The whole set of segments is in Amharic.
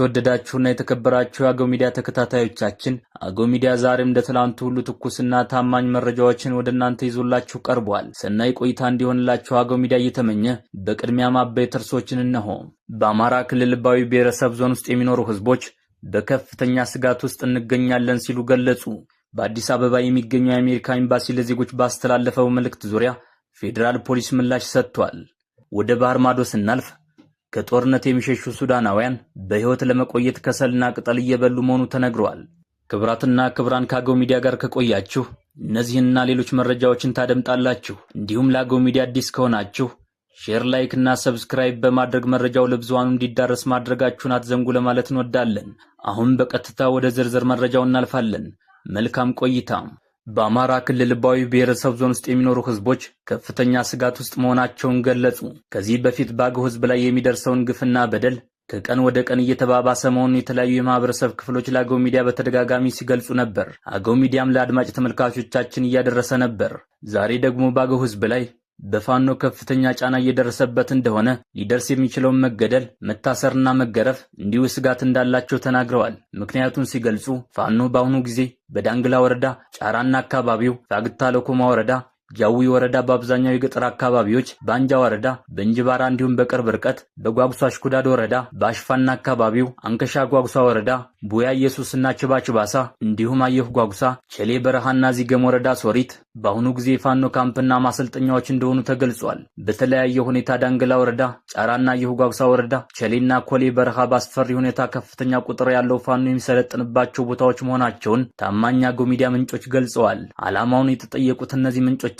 የተወደዳችሁና የተከበራችሁ የአገው ሚዲያ ተከታታዮቻችን አገው ሚዲያ ዛሬም እንደትላንቱ ሁሉ ትኩስና ታማኝ መረጃዎችን ወደ እናንተ ይዞላችሁ ቀርቧል። ሰናይ ቆይታ እንዲሆንላችሁ አገው ሚዲያ እየተመኘ በቅድሚያ ማበይት ርዕሶችን እነሆ። በአማራ ክልል ልባዊ ብሔረሰብ ዞን ውስጥ የሚኖሩ ህዝቦች በከፍተኛ ስጋት ውስጥ እንገኛለን ሲሉ ገለጹ። በአዲስ አበባ የሚገኘው የአሜሪካ ኤምባሲ ለዜጎች ባስተላለፈው መልእክት ዙሪያ ፌዴራል ፖሊስ ምላሽ ሰጥቷል። ወደ ባህር ማዶ ስናልፍ ከጦርነት የሚሸሹ ሱዳናውያን በህይወት ለመቆየት ከሰልና ቅጠል እየበሉ መሆኑ ተነግሯል። ክብራትና ክብራን ከአገው ሚዲያ ጋር ከቆያችሁ እነዚህንና ሌሎች መረጃዎችን ታደምጣላችሁ። እንዲሁም ለአገው ሚዲያ አዲስ ከሆናችሁ ሼር፣ ላይክ እና ሰብስክራይብ በማድረግ መረጃው ለብዙሃኑ እንዲዳረስ ማድረጋችሁን አትዘንጉ ለማለት እንወዳለን። አሁን በቀጥታ ወደ ዝርዝር መረጃው እናልፋለን። መልካም ቆይታ። በአማራ ክልል ልባዊ ብሔረሰብ ዞን ውስጥ የሚኖሩ ህዝቦች ከፍተኛ ስጋት ውስጥ መሆናቸውን ገለጹ። ከዚህ በፊት በአገው ህዝብ ላይ የሚደርሰውን ግፍና በደል ከቀን ወደ ቀን እየተባባሰ መሆኑን የተለያዩ የማህበረሰብ ክፍሎች ለአገው ሚዲያ በተደጋጋሚ ሲገልጹ ነበር። አገው ሚዲያም ለአድማጭ ተመልካቾቻችን እያደረሰ ነበር። ዛሬ ደግሞ በአገው ህዝብ ላይ በፋኖ ከፍተኛ ጫና እየደረሰበት እንደሆነ፣ ሊደርስ የሚችለውን መገደል፣ መታሰርና መገረፍ እንዲሁ ስጋት እንዳላቸው ተናግረዋል። ምክንያቱን ሲገልጹ ፋኖ በአሁኑ ጊዜ በዳንግላ ወረዳ ጫራና አካባቢው፣ ፋግታ ለኮማ ወረዳ፣ ጃዊ ወረዳ በአብዛኛው የገጠር አካባቢዎች፣ ባንጃ ወረዳ፣ በእንጅባራ እንዲሁም በቅርብ ርቀት በጓጉሳ ሽኩዳድ ወረዳ፣ በአሽፋና አካባቢው፣ አንከሻ ጓጉሳ ወረዳ፣ ቡያ ኢየሱስና ችባችባሳ እንዲሁም አየሁ ጓጉሳ፣ ቸሌ በረሃና ዚገም ወረዳ ሶሪት በአሁኑ ጊዜ ፋኖ ካምፕና ማሰልጠኛዎች እንደሆኑ ተገልጿል። በተለያየ ሁኔታ ዳንግላ ወረዳ፣ ጫራና አየሁ ጓጉሳ ወረዳ፣ ቸሌና ኮሌ በረሃ በአስፈሪ ሁኔታ ከፍተኛ ቁጥር ያለው ፋኖ የሚሰለጥንባቸው ቦታዎች መሆናቸውን ታማኝ አገው ሚዲያ ምንጮች ገልጸዋል። ዓላማውን የተጠየቁት እነዚህ ምንጮቻችን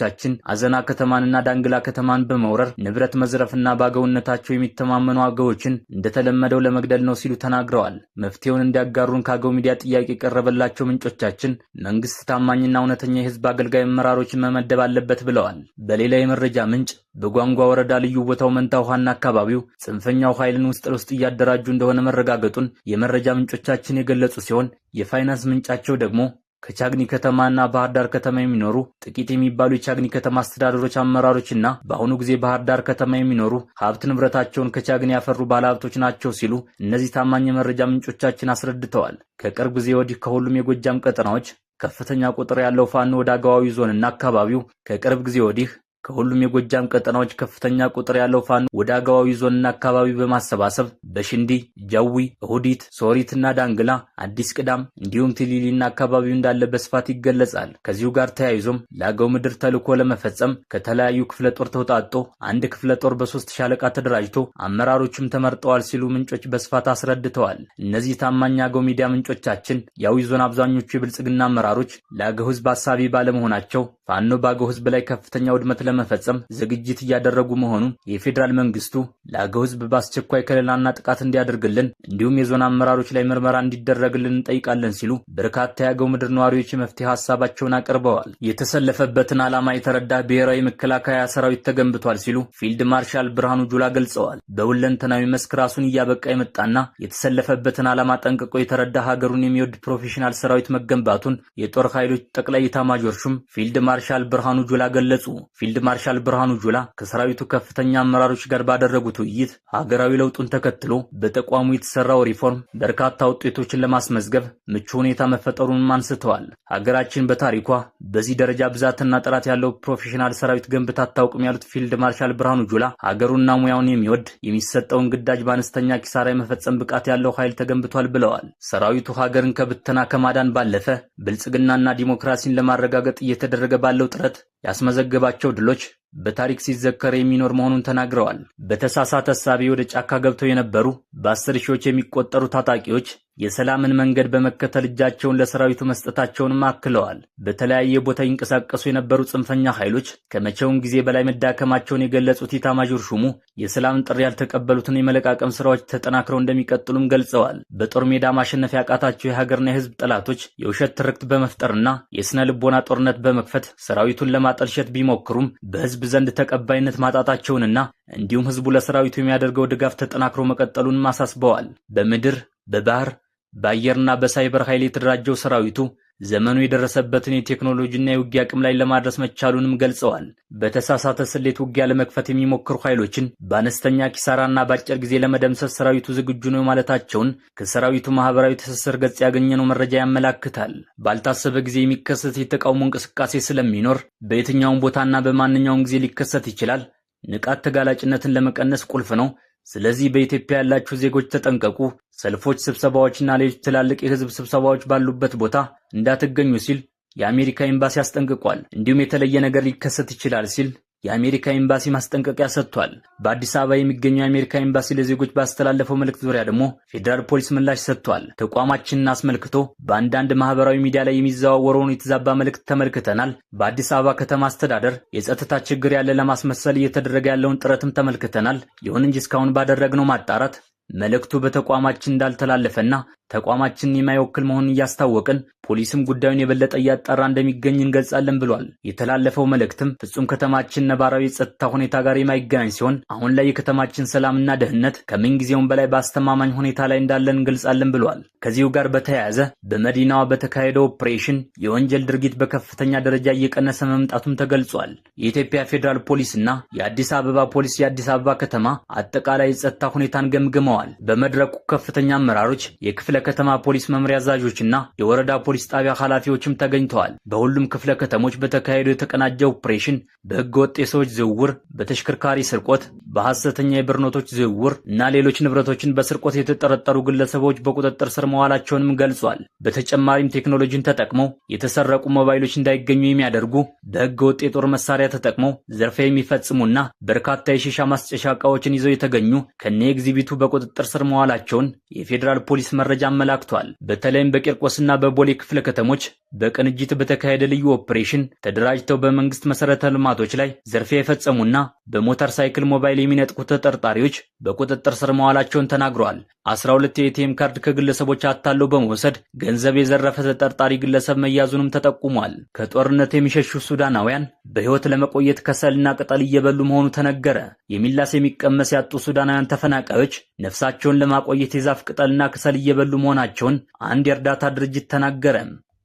አዘና ከተማንና ዳንግላ ከተማን በመውረር ንብረት መዝረፍና ባገውነታቸው የሚተማመኑ አገዎችን እንደተለመደው ለመግደል ነው ሲሉ ተናግረዋል። መፍትሄውን እንዲያጋሩን ከአገው ሚዲያ ጥያቄ የቀረበላቸው ምንጮቻችን መንግስት ታማኝና እውነተኛ የህዝብ አገልጋይ አመራሮችን መመደብ አለበት ብለዋል። በሌላ የመረጃ ምንጭ በጓንጓ ወረዳ ልዩ ቦታው መንታ ውሃና አካባቢው ጽንፈኛው ኃይልን ውስጥ ለውስጥ እያደራጁ እንደሆነ መረጋገጡን የመረጃ ምንጮቻችን የገለጹ ሲሆን የፋይናንስ ምንጫቸው ደግሞ ከቻግኒ ከተማና ባህር ዳር ከተማ የሚኖሩ ጥቂት የሚባሉ የቻግኒ ከተማ አስተዳደሮች አመራሮችና በአሁኑ ጊዜ ባህር ዳር ከተማ የሚኖሩ ሀብት ንብረታቸውን ከቻግኒ ያፈሩ ባለሀብቶች ናቸው ሲሉ እነዚህ ታማኝ የመረጃ ምንጮቻችን አስረድተዋል። ከቅርብ ጊዜ ወዲህ ከሁሉም የጎጃም ቀጠናዎች ከፍተኛ ቁጥር ያለው ፋኖ ወደ አገዋዊ ዞንና አካባቢው ከቅርብ ጊዜ ወዲህ ከሁሉም የጎጃም ቀጠናዎች ከፍተኛ ቁጥር ያለው ፋኖ ወደ አገዋዊ ዞንና አካባቢው በማሰባሰብ በሽንዲ፣ ጃዊ፣ እሁዲት፣ ሶሪትና ዳንግላ፣ አዲስ ቅዳም እንዲሁም ትሊሊና አካባቢው እንዳለ በስፋት ይገለጻል። ከዚሁ ጋር ተያይዞም ለአገው ምድር ተልዕኮ ለመፈጸም ከተለያዩ ክፍለ ጦር ተውጣጦ አንድ ክፍለ ጦር በ3 ሻለቃ ተደራጅቶ አመራሮችም ተመርጠዋል ሲሉ ምንጮች በስፋት አስረድተዋል። እነዚህ ታማኝ አገው ሚዲያ ምንጮቻችን የአዊ ዞን አብዛኞቹ የብልጽግና አመራሮች ለአገው ህዝብ አሳቢ ባለመሆናቸው ፋኖ በአገው ህዝብ ላይ ከፍተኛ ውድመት ለመፈጸም ዝግጅት እያደረጉ መሆኑን የፌዴራል መንግስቱ ለአገው ህዝብ በአስቸኳይ ከለላና ጥቃት እንዲያደርግልን እንዲሁም የዞን አመራሮች ላይ ምርመራ እንዲደረግልን እንጠይቃለን ሲሉ በርካታ የአገው ምድር ነዋሪዎች የመፍትሄ ሀሳባቸውን አቅርበዋል። የተሰለፈበትን ዓላማ የተረዳ ብሔራዊ መከላከያ ሰራዊት ተገንብቷል ሲሉ ፊልድ ማርሻል ብርሃኑ ጁላ ገልጸዋል። በሁለንተናዊ መስክ ራሱን እያበቃ የመጣና የተሰለፈበትን ዓላማ ጠንቅቆ የተረዳ ሀገሩን የሚወድ ፕሮፌሽናል ሰራዊት መገንባቱን የጦር ኃይሎች ጠቅላይ ኤታማዦር ሹም ፊልድ ማርሻል ብርሃኑ ጁላ ገለጹ። ፊልድ ማርሻል ብርሃኑ ጁላ ከሰራዊቱ ከፍተኛ አመራሮች ጋር ባደረጉት ውይይት ሀገራዊ ለውጡን ተከትሎ በተቋሙ የተሰራው ሪፎርም በርካታ ውጤቶችን ለማስመዝገብ ምቹ ሁኔታ መፈጠሩን አንስተዋል። ሀገራችን በታሪኳ በዚህ ደረጃ ብዛትና ጥራት ያለው ፕሮፌሽናል ሰራዊት ገንብታ አታውቅም ያሉት ፊልድ ማርሻል ብርሃኑ ጁላ ሀገሩና ሙያውን የሚወድ የሚሰጠውን ግዳጅ በአነስተኛ ኪሳራ የመፈጸም ብቃት ያለው ኃይል ተገንብቷል ብለዋል። ሰራዊቱ ሀገርን ከብተና ከማዳን ባለፈ ብልጽግናና ዲሞክራሲን ለማረጋገጥ እየተደረገ ባለው ጥረት ያስመዘገባቸው ድሎች በታሪክ ሲዘከር የሚኖር መሆኑን ተናግረዋል። በተሳሳተ እሳቤ ወደ ጫካ ገብተው የነበሩ በ10 ሺዎች የሚቆጠሩ ታጣቂዎች የሰላምን መንገድ በመከተል እጃቸውን ለሰራዊቱ መስጠታቸውንም አክለዋል። በተለያየ ቦታ ይንቀሳቀሱ የነበሩ ጽንፈኛ ኃይሎች ከመቼውም ጊዜ በላይ መዳከማቸውን የገለጹት ኤታማዦር ሹሙ የሰላምን ጥሪ ያልተቀበሉትን የመለቃቀም ስራዎች ተጠናክረው እንደሚቀጥሉም ገልጸዋል። በጦር ሜዳ ማሸነፍ ያቃታቸው የሀገርና የህዝብ ጠላቶች የውሸት ትርክት በመፍጠርና የስነ ልቦና ጦርነት በመክፈት ሰራዊቱን ለማጠልሸት ቢሞክሩም በህዝብ ዘንድ ተቀባይነት ማጣታቸውንና እንዲሁም ህዝቡ ለሰራዊቱ የሚያደርገው ድጋፍ ተጠናክሮ መቀጠሉንም አሳስበዋል። በምድር፣ በባህር፣ በአየርና በሳይበር ኃይል የተደራጀው ሰራዊቱ ዘመኑ የደረሰበትን የቴክኖሎጂና የውጊያ አቅም ላይ ለማድረስ መቻሉንም ገልጸዋል። በተሳሳተ ስሌት ውጊያ ለመክፈት የሚሞክሩ ኃይሎችን በአነስተኛ ኪሳራና በአጭር ጊዜ ለመደምሰስ ሰራዊቱ ዝግጁ ነው ማለታቸውን ከሰራዊቱ ማህበራዊ ትስስር ገጽ ያገኘነው መረጃ ያመላክታል። ባልታሰበ ጊዜ የሚከሰት የተቃውሞ እንቅስቃሴ ስለሚኖር በየትኛውም ቦታና በማንኛውም ጊዜ ሊከሰት ይችላል። ንቃት ተጋላጭነትን ለመቀነስ ቁልፍ ነው። ስለዚህ በኢትዮጵያ ያላችሁ ዜጎች ተጠንቀቁ። ሰልፎች፣ ስብሰባዎችና ሌሎች ትላልቅ የህዝብ ስብሰባዎች ባሉበት ቦታ እንዳትገኙ ሲል የአሜሪካ ኤምባሲ አስጠንቅቋል። እንዲሁም የተለየ ነገር ሊከሰት ይችላል ሲል የአሜሪካ ኤምባሲ ማስጠንቀቂያ ሰጥቷል። በአዲስ አበባ የሚገኘው የአሜሪካ ኤምባሲ ለዜጎች ባስተላለፈው መልእክት ዙሪያ ደግሞ ፌዴራል ፖሊስ ምላሽ ሰጥቷል። ተቋማችንን አስመልክቶ በአንዳንድ ማህበራዊ ሚዲያ ላይ የሚዘዋወረውን የተዛባ መልእክት ተመልክተናል። በአዲስ አበባ ከተማ አስተዳደር የጸጥታ ችግር ያለ ለማስመሰል እየተደረገ ያለውን ጥረትም ተመልክተናል። ይሁን እንጂ እስካሁን ባደረግነው ማጣራት መልእክቱ በተቋማችን እንዳልተላለፈና ተቋማችንን የማይወክል መሆኑን እያስታወቅን ፖሊስም ጉዳዩን የበለጠ እያጣራ እንደሚገኝ እንገልጻለን ብሏል። የተላለፈው መልእክትም ፍጹም ከተማችን ነባራዊ የጸጥታ ሁኔታ ጋር የማይገናኝ ሲሆን አሁን ላይ የከተማችን ሰላምና ደህንነት ከምንጊዜውም በላይ በአስተማማኝ ሁኔታ ላይ እንዳለን እንገልጻለን ብሏል። ከዚሁ ጋር በተያያዘ በመዲናዋ በተካሄደው ኦፕሬሽን የወንጀል ድርጊት በከፍተኛ ደረጃ እየቀነሰ መምጣቱም ተገልጿል። የኢትዮጵያ ፌዴራል ፖሊስና የአዲስ አበባ ፖሊስ የአዲስ አበባ ከተማ አጠቃላይ የጸጥታ ሁኔታን ገምግመዋል። በመድረኩ ከፍተኛ አመራሮች፣ የክፍለ ከተማ ፖሊስ መምሪያ አዛዦችና የወረዳ ፖሊስ ጣቢያ ኃላፊዎችም ተገኝተዋል። በሁሉም ክፍለ ከተሞች በተካሄደው የተቀናጀ ኦፕሬሽን በህገወጥ የሰዎች ዝውውር፣ በተሽከርካሪ ስርቆት፣ በሐሰተኛ የብር ኖቶች ዝውውር እና ሌሎች ንብረቶችን በስርቆት የተጠረጠሩ ግለሰቦች በቁጥጥር ስር መዋላቸውንም ገልጿል። በተጨማሪም ቴክኖሎጂን ተጠቅመው የተሰረቁ ሞባይሎች እንዳይገኙ የሚያደርጉ፣ በህገወጥ የጦር መሳሪያ ተጠቅመው ዘርፊያ የሚፈጽሙና በርካታ የሺሻ ማስጨሻ ዕቃዎችን ይዘው የተገኙ ከነ ኤግዚቢቱ በቁጥጥር ስር መዋላቸውን የፌዴራል ፖሊስ መረጃ አመላክቷል። በተለይም በቂርቆስና በቦሌ ክፍለ ከተሞች በቅንጅት በተካሄደ ልዩ ኦፕሬሽን ተደራጅተው በመንግስት መሰረተ ልማቶች ላይ ዘርፊያ የፈጸሙና በሞተር ሳይክል ሞባይል የሚነጥቁ ተጠርጣሪዎች በቁጥጥር ስር መዋላቸውን ተናግረዋል። 12 የኤቲኤም ካርድ ከግለሰቦች አታለው በመውሰድ ገንዘብ የዘረፈ ተጠርጣሪ ግለሰብ መያዙንም ተጠቁሟል። ከጦርነት የሚሸሹ ሱዳናውያን በህይወት ለመቆየት ከሰልና ቅጠል እየበሉ መሆኑ ተነገረ። የሚላስ የሚቀመስ ያጡ ሱዳናውያን ተፈናቃዮች ነፍሳቸውን ለማቆየት የዛፍ ቅጠልና ከሰል እየበሉ መሆናቸውን አንድ የእርዳታ ድርጅት ተናገረ።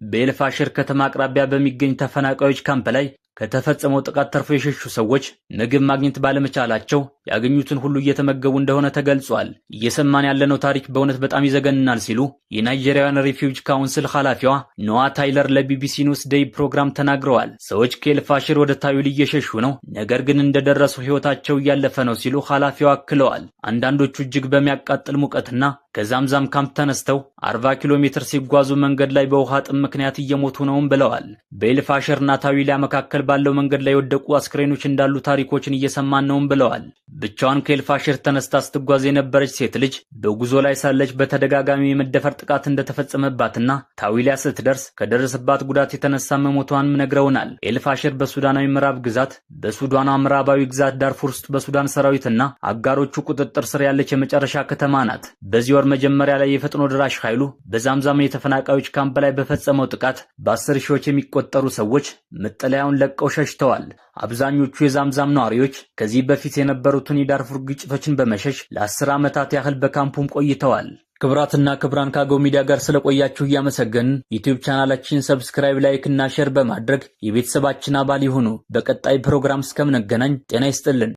በኤልፋሽር ከተማ አቅራቢያ በሚገኝ ተፈናቃዮች ካምፕ ላይ ከተፈጸመው ጥቃት ተርፎ የሸሹ ሰዎች ምግብ ማግኘት ባለመቻላቸው ያገኙትን ሁሉ እየተመገቡ እንደሆነ ተገልጿል። እየሰማን ያለነው ታሪክ በእውነት በጣም ይዘገንናል ሲሉ የናይጄሪያን ሪፊውጅ ካውንስል ኃላፊዋ ኖዋ ታይለር ለቢቢሲ ኒውስ ዴይ ፕሮግራም ተናግረዋል። ሰዎች ከኤልፋሽር ወደ ታዩል እየሸሹ ነው፣ ነገር ግን እንደደረሱ ህይወታቸው እያለፈ ነው ሲሉ ኃላፊዋ አክለዋል። አንዳንዶቹ እጅግ በሚያቃጥል ሙቀትና ከዛምዛም ካምፕ ተነስተው 40 ኪሎ ሜትር ሲጓዙ መንገድ ላይ በውሃ ጥም ምክንያት እየሞቱ ነውም ብለዋል። በኤልፋሽርና ታዊላ መካከል ባለው መንገድ ላይ የወደቁ አስክሬኖች እንዳሉ ታሪኮችን እየሰማን ነውም ብለዋል። ብቻዋን ከኤልፋሽር ተነስታ ስትጓዝ የነበረች ሴት ልጅ በጉዞ ላይ ሳለች በተደጋጋሚ የመደፈር ጥቃት እንደተፈጸመባትና ታዊላ ስትደርስ ከደረሰባት ጉዳት የተነሳ መሞቷንም ነግረውናል። ኤልፋሽር በሱዳናዊ ምዕራብ ግዛት በሱዳኗ ምዕራባዊ ግዛት ዳርፉር ውስጥ በሱዳን ሰራዊትና አጋሮቹ ቁጥጥር ስር ያለች የመጨረሻ ከተማ ናት። በዚህ ወር መጀመሪያ ላይ የፈጥኖ ድራሽ ኃይሉ በዛምዛም የተፈናቃዮች ካምፕ ላይ በፈጸመው ጥቃት በ10 ሺዎች የሚቆጠሩ ሰዎች መጠለያውን ለቀው ሸሽተዋል። አብዛኞቹ የዛምዛም ነዋሪዎች ከዚህ በፊት የነበሩትን የዳርፉር ግጭቶችን በመሸሽ ለ10 ዓመታት ያህል በካምፑም ቆይተዋል። ክብራትና ክብራን ከአገው ሚዲያ ጋር ስለቆያችሁ እያመሰገንን ዩቲዩብ ቻናላችን ሰብስክራይብ፣ ላይክ እና ሼር በማድረግ የቤተሰባችን አባል ይሁኑ። በቀጣይ ፕሮግራም እስከምንገናኝ ጤና ይስጥልን።